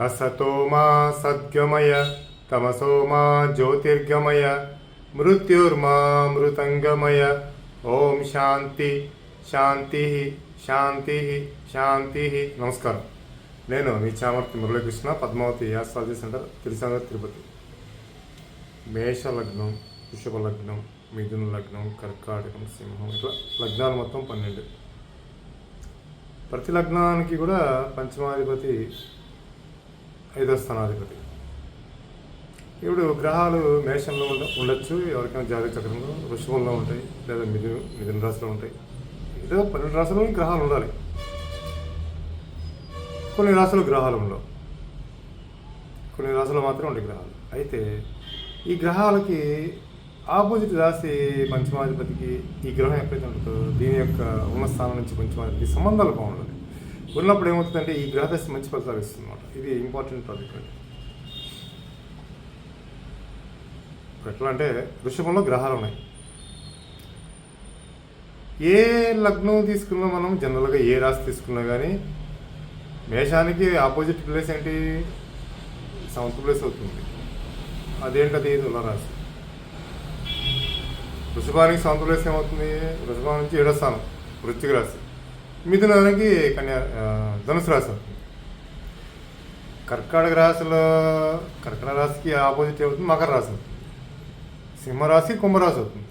असतो मा सद्गमय तमसो मा ज्योतिर्गमय मृत्युर्मा मृतंगमय ఓం శాంతి శాంతి శాంతి శాంతి. నమస్కారం. నేను మీ చామర్తి మురళీకృష్ణ, పద్మావతి ఆస్ట్రాలజీ సెంటర్, తిరుచానూరు, తిరుపతి. మేష లగ్నం, వృషభ లగ్నం, మిథున లగ్నం, కర్కాటకం, సింహం, ఇట్లా లగ్నాలు మొత్తం 12. ప్రతి లగ్నానికి కూడా పంచమాధిపతి 5వ స్థానాధిపతి. ఇప్పుడు గ్రహాలు మేషంలో ఉండొచ్చు, ఎవరికైనా జాతక చక్రంలో, వృషభంలో ఉంటాయి, లేదా మిథున రాశిలో ఉంటాయి. ఏదో 12 రాశుల్లో గ్రహాలు ఉండాలి. కొన్ని రాశులు గ్రహాలు ఉండవు, కొన్ని రాశులు మాత్రం ఉంటాయి గ్రహాలు. అయితే ఈ గ్రహాలకి ఆపోజిట్ రాశి పంచమాధిపతికి ఈ గ్రహం ఎక్కడైతే ఉంటుందో దీని యొక్క ఉన్న స్థానం నుంచి పంచమాధిపతి సంబంధాలు బాగుండాలి. ఉన్నప్పుడు ఏమవుతుందంటే ఈ గ్రహదశ మంచి ఫలితాలు ఇస్తుంది అన్నమాట. ఇది ఇంపార్టెంట్ టాపిక్ అండి. ఎట్లా అంటే వృషభంలో గ్రహాలు ఉన్నాయి. ఏ లగ్నం తీసుకున్నా మనం జనరల్గా ఏ రాశి తీసుకున్నా కానీ మేషానికి ఆపోజిట్ ప్లేస్ ఏంటి? 7th ప్లేస్ అవుతుంది. అదేంటది? తులారాశి. వృషభానికి 7th ప్లేస్ ఏమవుతుంది? వృషభం నుంచి 7వ స్థానం వృశ్చిక రాశి. మిథునానికి ధనుసు రాశి అవుతుంది. కర్కాటక రాశికి ఆపోజిట్ ఏమవుతుంది? మకర రాశి అవుతుంది. సింహరాశి కుంభరాశి అవుతుంది.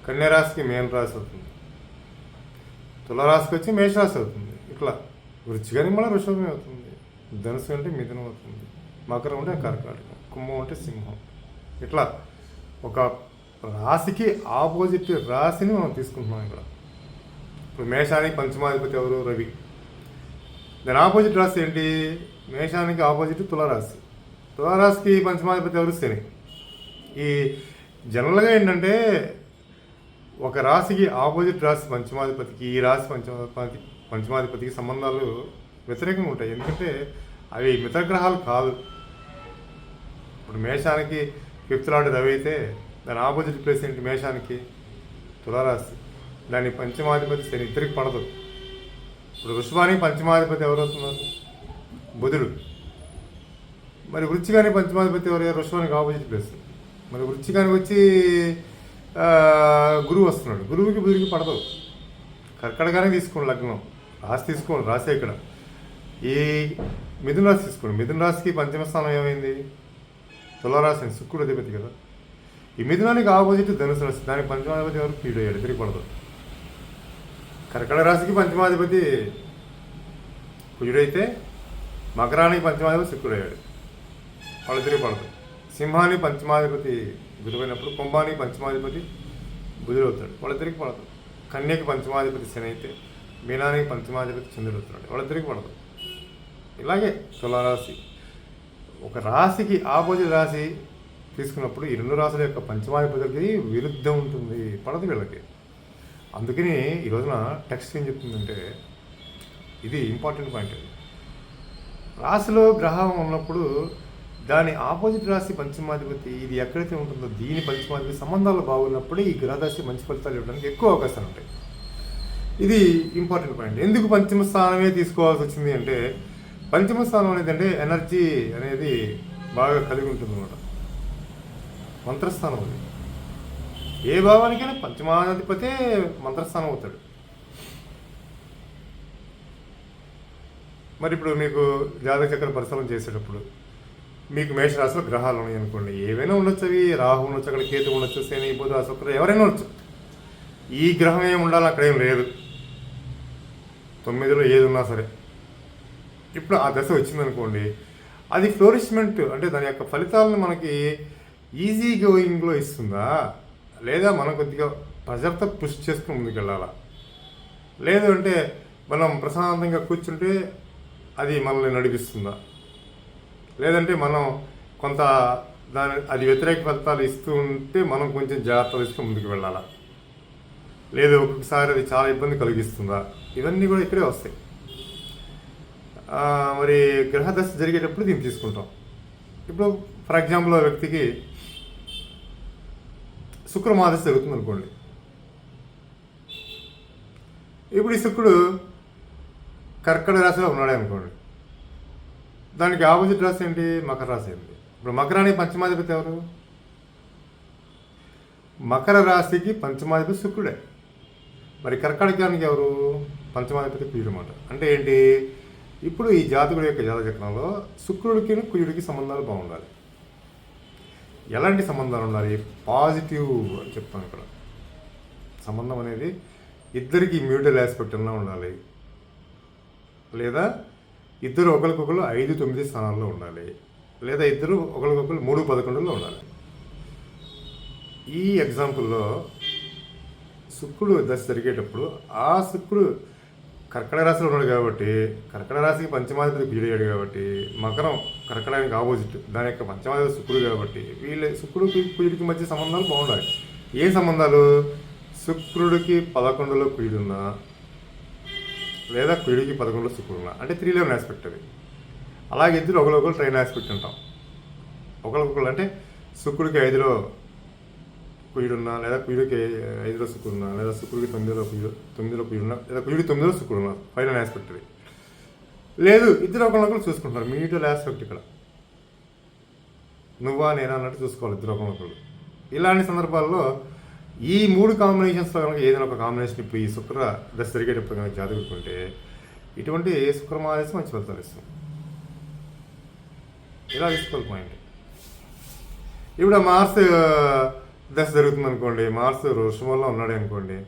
కన్యారాశికి మేన రాశి అవుతుంది. తులారాశికి వచ్చి మేషరాశి అవుతుంది. ఇట్లా వృశ్చికానికి మళ్ళీ వృషభమే అవుతుంది. ధనుసు అంటే మిథునం అవుతుంది. మకరం అంటే కర్కాటకం, కుంభం అంటే సింహం. ఇట్లా ఒక రాశికి ఆపోజిట్ రాశిని మనం తీసుకుంటున్నాం ఇక్కడ. ఇప్పుడు మేషానికి పంచమాధిపతి ఎవరు? రవి. దాని ఆపోజిట్ రాశి ఏంటి? మేషానికి ఆపోజిట్ తులారాశి. తులారాశికి పంచమాధిపతి ఎవరు? శని. ఈ జనరల్గా ఏంటంటే ఒక రాశికి ఆపోజిట్ రాశి పంచమాధిపతికి ఈ రాశి పంచమాధిపతికి సంబంధాలు వ్యతిరేకంగా ఉంటాయి. ఎందుకంటే అవి మిత్రగ్రహాలు కాదు. ఇప్పుడు మేషానికి 5th లార్డ్ రవి అయితే దాని ఆపోజిట్ ప్లేస్ ఏంటి? మేషానికి తులారాశి. దాని పంచమాధిపతి శని. ఇద్దరికి పడదు. ఇప్పుడు వృషభానికి పంచమాధిపతి ఎవరవుతున్నారు? బుధుడు. మరి వృశ్చికానికి పంచమాధిపతి ఎవరు? వృషభానికి ఆపోజిట్ ప్లేస్. మరి వృశ్చికానికి వచ్చి గురువు వస్తున్నాడు. గురువుకి బుధుడికి పడదు. కర్కటకానికి తీసుకోండి లగ్నం, రాశి తీసుకోండి, రాశి ఇక్కడ. ఈ మిథున రాశి తీసుకోండి. మిథున రాశికి పంచమ స్థానం ఏమైంది? తులారాశి, శుక్రుడు అధిపతి కదా. ఈ మిథునానికి ఆపోజిట్ ధనుసు రాశి. దానికి పంచమాధిపతి ఎవరు? కీడు అయ్యాడు. తిరిగి పడదు. కర్కటక రాశికి పంచమాధిపతి కుజుడైతే మకరానికి పంచమాధిపతి శుక్రుడు అయ్యాడు. వాళ్ళు తిరిగి పడదు. సింహానికి పంచమాధిపతి గురువైనప్పుడు కుంభానికి పంచమాధిపతి బుధుడు అవుతాడు. వాళ్ళ తిరిగి పడదు. కన్యకి పంచమాధిపతి శని అయితే మీనానికి పంచమాధిపతి చంద్రుడు అవుతున్నాడు. వాళ్ళ తిరిగి పడదు. ఇలాగే తులారాశి ఒక రాశికి ఆపోజిట్ రాశి తీసుకున్నప్పుడు ఈ 2 రాశుల యొక్క పంచమాధిపతికి విరుద్ధం ఉంటుంది, పడదు వీళ్ళకి. అందుకని ఈ రోజున టెక్స్ట్ ఏం చెప్తుందంటే ఇది ఇంపార్టెంట్ పాయింట్. రాశిలో గ్రహం ఉన్నప్పుడు దాని ఆపోజిట్ రాశి పంచమాధిపతి ఇది ఎక్కడైతే ఉంటుందో దీని పంచమాధిపతి సంబంధాలు బాగున్నప్పుడే ఈ గ్రహదశ మంచి ఫలితాలు ఇవ్వడానికి ఎక్కువ అవకాశాలు ఉంటాయి. ఇది ఇంపార్టెంట్ పాయింట్. ఎందుకు పంచమ స్థానమే తీసుకోవాల్సి వచ్చింది అంటే పంచమ స్థానం అనేది అంటే ఎనర్జీ అనేది బాగా కలిగి ఉంటుంది అన్నమాట. మంత్రస్థానం అది. ఏ భావానికైనా పంచమాధిపతే మంత్రస్థానం అవుతాడు. మరి ఇప్పుడు మీకు జాతక చక్ర పరిశీలన చేసేటప్పుడు మీకు మేషరాశిలో గ్రహాలు ఉన్నాయి అనుకోండి, ఏవైనా ఉండొచ్చు. అవి రాహు ఉండొచ్చు, అక్కడ కేతు ఉండొచ్చు, శని, బుధ, శుక్ర, ఎవరైనా ఉండొచ్చు. ఈ గ్రహం ఏమి ఉండాలి అక్కడ ఏం లేదు. 9లో ఏది ఉన్నా సరే. ఇప్పుడు ఆ దశ వచ్చిందనుకోండి, అది ఫ్లోరిష్మెంట్ అంటే దాని యొక్క ఫలితాలను మనకి ఈజీ గోయింగ్లో ఇస్తుందా, లేదా మనం కొద్దిగా ప్రెజర్తో పుష్ చేసుకుని ముందుకు వెళ్ళాలా, లేదు అంటే మనం ప్రశాంతంగా కూర్చుంటే అది మనల్ని నడిపిస్తుందా, లేదంటే మనం కొంత అది వ్యతిరేక ఫలితాలు ఇస్తూ ఉంటే మనం కొంచెం జాగ్రత్తలు ఇస్తూ ముందుకు వెళ్ళాలా, లేదు ఒక్కొక్కసారి అది చాలా ఇబ్బంది కలిగిస్తుందా, ఇవన్నీ కూడా ఇక్కడే వస్తాయి. మరి గ్రహదశ జరిగేటప్పుడు దీన్ని తీసుకుంటాం. ఇప్పుడు ఫర్ ఎగ్జాంపుల్ వ్యక్తికి శుక్రమాదశ జరుగుతుంది అనుకోండి. ఇప్పుడు ఈ శుక్రుడు కర్కట రాశిలో ఉన్నాడే అనుకోండి. దానికి ఆపోజిట్ రాశి ఏంటి? మకర రాశి ఏంటి? ఇప్పుడు మకరానికి పంచమాధిపతి ఎవరు? మకర రాశికి పంచమాధిపతి శుక్రుడే. మరి కర్కాటకానికి ఎవరు? పంచమాధిపతి కుజుడు అన్నమాట. అంటే ఏంటి? ఇప్పుడు ఈ జాతకుడి యొక్క జాతచక్రంలో శుక్రుడికి కుజుడికి సంబంధాలు బాగుండాలి. ఎలాంటి సంబంధాలు ఉండాలి? పాజిటివ్ అని చెప్తాను ఇక్కడ. సంబంధం అనేది ఇద్దరికి మ్యూచువల్ ఆస్పెక్ట్ అన్నా ఉండాలి, లేదా ఇద్దరు ఒకరికొకరు 5-9 స్థానాల్లో ఉండాలి, లేదా ఇద్దరు ఒకరికొకరు 3-11లో ఉండాలి. ఈ ఎగ్జాంపుల్లో శుక్రుడు దశ జరిగేటప్పుడు ఆ శుక్రుడు కర్కట రాశిలో ఉన్నాడు కాబట్టి, కర్కట రాశికి పంచమాధిపతి కుజుడు కాబట్టి, మకరం కర్కటానికి ఆపోజిట్, దాని యొక్క పంచమాధిపతి శుక్రుడు కాబట్టి వీళ్ళ శుక్రుడికి కుజుడికి మధ్య సంబంధాలు బాగుండాలి. ఏ సంబంధాలు? శుక్రుడికి 11లో కుజుడున్నా, లేదా కుజుడికి 11లో శుక్రుడున్నా, అంటే 3-11 ఆస్పెక్ట్ అది. అలాగే ఇద్దరు ఒకరికొకరు ట్రైన్ ఆస్పెక్ట్ అంటాం. ఒకరికొకరు అంటే శుక్రుడికి 5లో కుజుడున్నా, లేదా కుజుడికి 5లో శుక్రుడున్నా, లేదా శుక్రుడికి 9లో కుజుడున్నా, లేదా కుజుడికి 9లో శుక్రుడున్నా, ఫైనల్ ఆస్పెక్ట్ అది. లేదు, ఇద్దరు ఒకరికొకరు చూసుకుంటున్నారు, మ్యూచువల్ ఆస్పెక్ట్ ఇక్కడ. నువ్వా నేనా అన్నట్టు చూసుకోవాలి ఇద్దరు ఒకరికొకరు. ఇలాంటి సందర్భాల్లో ఈ 3 కాంబినేషన్స్లో కనుక ఏదైనా ఒక కాంబినేషన్ ఇప్పుడు ఈ శుక్ర దశ జరిగేటప్పుడు కనుక జాతకుంటే ఇటువంటి శుక్రమాదేశం మంచి ఫలితాలు ఇస్తాం. ఇలా తీసుకోవాలి పాయింట్. ఇప్పుడు మార్స్ దశ జరుగుతుంది అనుకోండి, మార్స్ వృషభంలో ఉన్నాడు అనుకోండి,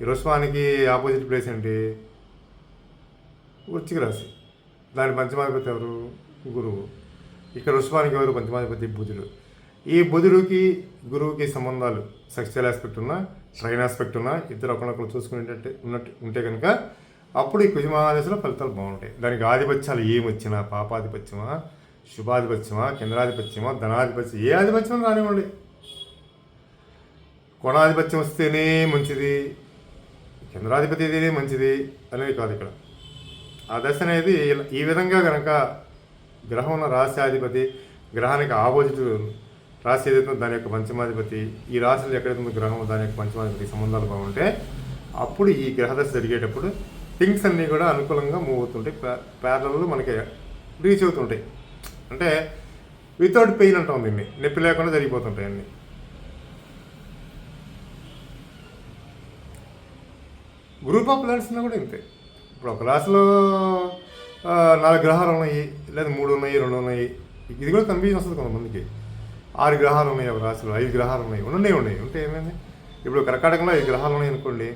ఈ వృషభానికి ఆపోజిట్ ప్లేస్ ఏంటి? వృశ్చిక రాశి. దాని పంచమాధిపతి ఎవరు? గురువు. ఇక్కడ వృషభానికి ఎవరు? పంచమాధిపతి బుధుడు. ఈ బుధుడికి గురువుకి సంబంధాలు సెక్చువల్ ఆస్పెక్ట్ ఉన్నా, ట్రైన్ ఆస్పెక్ట్ ఉన్నా, ఇద్దరు ఒకరినొకరు చూసుకునేటట్టు ఉంటే కనుక అప్పుడు ఈ కుజమహాదశలో ఫలితాలు బాగుంటాయి. దానికి ఆధిపత్యాలు ఏమొచ్చినా, పాపాధిపత్యమా, శుభాధిపత్యమా, కేంద్రాధిపత్యమా, ధనాధిపత్యం, ఏ ఆధిపత్యం కానివ్వండి, కోణాధిపత్యం వస్తేనే మంచిది, కేంద్రాధిపతి అయితేనే మంచిది అనేది కాదు ఇక్కడ. ఆ దశ అనేది ఈ విధంగా కనుక గ్రహం ఉన్న రాశ్యాధిపతి, గ్రహానికి ఆపోజిట్ రాశి ఏదైతే దాని యొక్క పంచమాధిపతి, ఈ రాశులు ఎక్కడైతే గ్రహం దాని యొక్క పంచమాధిపతి సంబంధాలు బాగుంటే అప్పుడు ఈ గ్రహదశ జరిగేటప్పుడు థింగ్స్ అన్నీ కూడా అనుకూలంగా మూవ్ అవుతుంటాయి, ప్యారలల్ మనకి రీచ్ అవుతుంటాయి. అంటే వితౌట్ పెయిన్ అంటాం దీన్ని, నొప్పి లేకుండా జరిగిపోతుంటాయి అన్నీ. గ్రూప్ ఆఫ్ ప్లానెట్స్ కూడా ఇంతే. ఇప్పుడు ఒక రాశిలో 4 గ్రహాలు ఉన్నాయి, లేదా 3 ఉన్నాయి, 2 ఉన్నాయి. ఇది కూడా కన్ఫ్యూజన్ వస్తుంది కొంతమందికి. 6 గ్రహాలు ఉన్నాయి ఒక రాశిలో, 5 గ్రహాలు ఉన్నాయి, ఉంటే ఏమైంది? ఇప్పుడు కర్కాటకంలో 5 గ్రహాలు ఉన్నాయి అనుకోండి,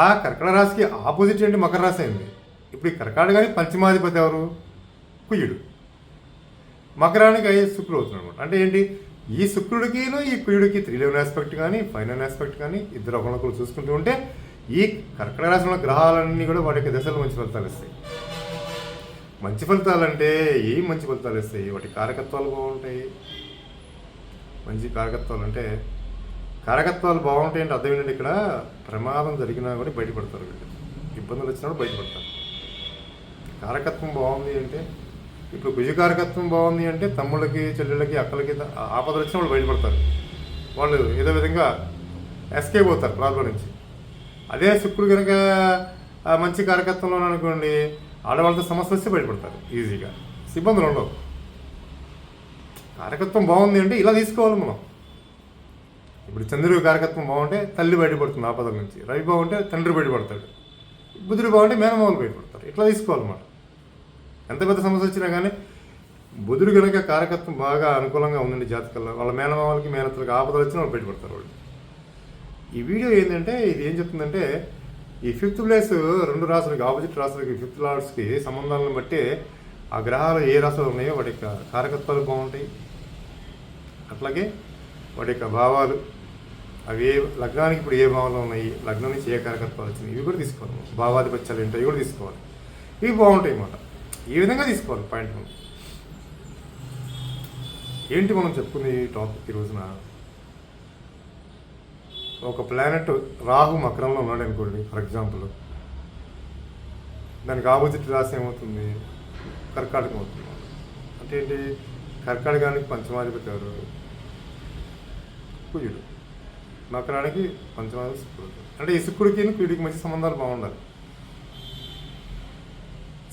ఆ కర్కట రాశికి ఆపోజిట్ ఏంటి? మకర రాశి అయింది. ఇప్పుడు ఈ కర్కాటకానికి పంచమాధిపతి ఎవరు? కుజుడు. మకరానికి శుక్రుడు అవుతుంది అనమాట. అంటే ఏంటి? ఈ శుక్రుడికి ఈ కుజుడికి 3-11 ఆస్పెక్ట్ కానీ, ఫైనల్ ఆస్పెక్ట్ కానీ ఇద్దరు ఒకరినొకరు చూసుకుంటూ ఉంటే ఈ కర్కట రాశిలో గ్రహాలన్నీ కూడా వాటి యొక్క దశలో మంచి ఫలితాలు ఇస్తాయి. మంచి ఫలితాలు అంటే ఏం మంచి ఫలితాలు ఇస్తాయి? వాటి కారకత్వాలు బాగుంటాయి. మంచి కారకత్వాలు అంటే కారకత్వాలు బాగుంటాయి అంటే అర్థం ఏంటంటే ఇక్కడ ప్రమాదం జరిగినా కూడా బయటపడతారు, వీళ్ళు ఇబ్బందులు వచ్చినా కూడా బయటపడతారు. కారకత్వం బాగుంది అంటే ఇప్పుడు కుజకారకత్వం బాగుంది అంటే తమ్ముళ్ళకి, చెల్లెళ్ళకి, అక్కలకి ఆపదలు వచ్చినా వాళ్ళు బయటపడతారు. వాళ్ళు ఏదో విధంగా ఎస్కేప్ అవుతారు ప్రాబ్లం నుంచి. అదే శుక్రుడు కనుక మంచి కారకత్వంలో అనుకోండి, ఆడవాళ్ళతో సమస్యలు వస్తే బయటపడతారు ఈజీగా, ఇబ్బందులు ఉండవు. కారకత్వం బాగుంది అంటే ఇలా తీసుకోవాలి మనం. ఇప్పుడు చంద్రుడి కారకత్వం బాగుంటే తల్లి బయటపడుతుంది ఆపదల నుంచి, రవి బాగుంటే తండ్రి బయటపడతాడు, బుధుడు బాగుంటే మేనమామలు బయటపడతారు. ఇట్లా తీసుకోవాలన్నమాట. ఎంత పెద్ద సమస్య వచ్చినా కానీ బుధుడు కనుక కారకత్వం బాగా అనుకూలంగా ఉందండి జాతకాల్లో, వాళ్ళ మేనమామలకి, మేనత్తలకి ఆపదలు వచ్చినా వాళ్ళు బయటపడతారు వాళ్ళు. ఈ వీడియో ఏంటంటే ఇది ఏం చెప్తుందంటే ఈ 5th ప్లేస్ 2 రాశులకి, ఆపోజిట్ రాశులకి, 5th లార్డ్స్కి సంబంధాలను బట్టి ఆ గ్రహాలు ఏ రాశులు ఉన్నాయో వాటి యొక్క కారకత్వాలు బాగుంటాయి. అట్లాగే వాటి యొక్క భావాలు, అవి ఏ లగ్నానికి ఇప్పుడు ఏ భావాలు ఉన్నాయి, లగ్నం నుంచి ఏ కారకత్వాలు వచ్చినాయి, ఇవి కూడా తీసుకోవాలి. భావాధిపత్యాలు ఏంటో ఇవి కూడా తీసుకోవాలి. ఇవి బాగుంటాయి అన్నమాట. ఈ విధంగా తీసుకోవాలి పాయింట్. ఏంటి మనం చెప్పుకుంది టాపిక్ ఈ రోజున? ఒక ప్లానెట్ రాహు మకరంలో ఉన్నాడు అనుకోండి ఫర్ ఎగ్జాంపుల్, దానికి ఆపోజిట్ రాశి ఏమవుతుంది? కర్కాటకం అవుతుంది. అంటే ఏంటి? కర్కాటకానికి పంచమాధిపతి ఎవరు? కుజుడు. మకరానికి పంచమాధిపతి శుక్రుడు. అంటే ఈ శుక్రుడికి కుజుడికి మంచి సంబంధాలు బాగుండాలి.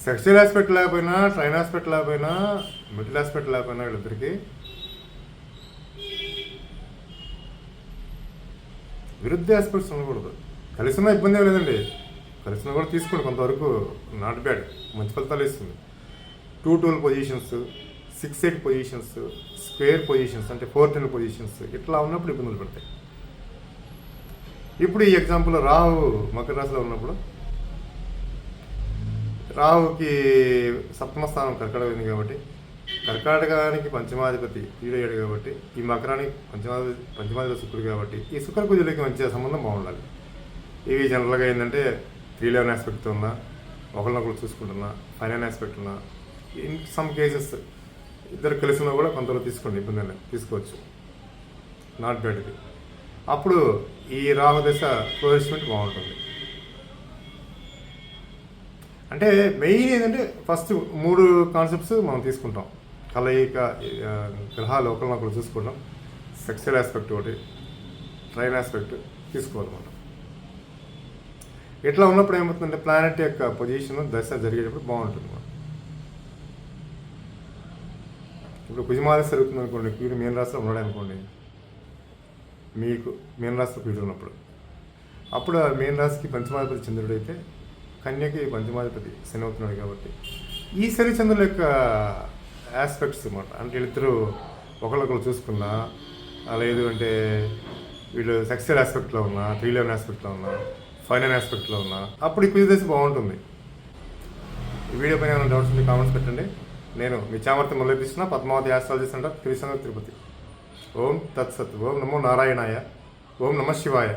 సెక్షువల్ ఆస్పెక్ట్ లేకపోయినా, ట్రైన్ ఆస్పెక్ట్ లేకపోయినా, మిడిల్ ఆస్పెక్ట్ లేకపోయినా వీళ్ళిద్దరికి విరుద్ధ ఆస్పెక్ట్స్ ఉండకూడదు. కలిసి ఉన్న ఇబ్బంది ఏం లేదండి, కలిసిన కూడా తీసుకోండి, కొంతవరకు నాట్ బ్యాడ్, మంచి ఫలితాలు ఇస్తుంది. 2-12 పొజిషన్స్, 6-8 పొజిషన్స్, స్క్వేర్ పొజిషన్స్ అంటే 4-10 పొజిషన్స్ ఇట్లా ఉన్నప్పుడు ఇబ్బందులు పడతాయి. ఇప్పుడు ఈ ఎగ్జాంపుల్ రాహు మకర రాశిలో ఉన్నప్పుడు, రాహుకి సప్తమ స్థానం కర్కాటకం కాబట్టి, కర్కాటకానికి పంచమాధిపతి వీడయ్యాడు కాబట్టి, ఈ మకరానికి పంచమాధిపతి శుక్రుడు కాబట్టి, ఈ శుక్ర కుజులకి మంచి సంబంధం బాగుండాలి. ఇవి జనరల్గా ఏంటంటే 3-11 ఆస్పెక్ట్తో ఉన్నా, ఒకరినొకరు చూసుకుంటున్నా, 5-9 ఆస్పెక్ట్ ఉన్నా, ఇన్ సమ్ కేసెస్ ఇద్దరు కలిసి ఉన్నా కూడా కొంతలో తీసుకోండి, ఇబ్బంది తీసుకోవచ్చు, నాట్ బ్యాడ్ ఇది. అప్పుడు ఈ రాహు దశ ప్లేస్మెంట్ బాగుంటుంది. అంటే మెయిన్ ఏంటంటే ఫస్ట్ 3 కాన్సెప్ట్స్ మనం తీసుకుంటాం. కలయిక, గ్రహాలు ఒకరినొకరు చూసుకుంటాం, సెక్సువల్ ఆస్పెక్ట్ ఒకటి, ట్రైన్ ఆస్పెక్ట్ తీసుకోవాలన్నమాట. ఇట్లా ఉన్నప్పుడు ఏమవుతుందంటే ప్లానెట్ యొక్క పొజిషన్ దశ జరిగేటప్పుడు బాగుంటుంది. ఇప్పుడు కుజమాదశ జరుగుతుంది అనుకోండి, వీడు మీన రాశిలో ఉన్నాడు అనుకోండి, మీకు మీన రాశిలో వీడు ఉన్నప్పుడు, అప్పుడు ఆ మీన రాశికి పంచమాధిపతి చంద్రుడు అయితే, కన్యకి పంచమాధిపతి శని అవుతున్నాడు కాబట్టి, ఈ శని చంద్రుల యొక్క ఆస్పెక్ట్స్ అన్నమాట. అంటే వీళ్ళిద్దరూ ఒకళ్ళొకరు చూసుకున్నా, లేదు అంటే వీళ్ళు సెక్సువల్ ఆస్పెక్ట్లో ఉన్నా, 3-11 ఆస్పెక్ట్లో ఉన్నా, 5-9 ఆస్పెక్ట్లో ఉన్నా, అప్పుడు ఈ కుజ దశ బాగుంటుంది. ఈ వీడియో పైన ఏమైనా డౌట్స్ ఉంటే కామెంట్స్ పెట్టండి. నేను మీ చామర్తి మురళీకృష్ణ, పద్మావతి ఆస్ట్రాలజీ సెంటర్, తిరుసంగ, తిరుపతి. ఓం తత్సత్. ఓం నమో నారాయణాయ. ఓం నమ శివాయ.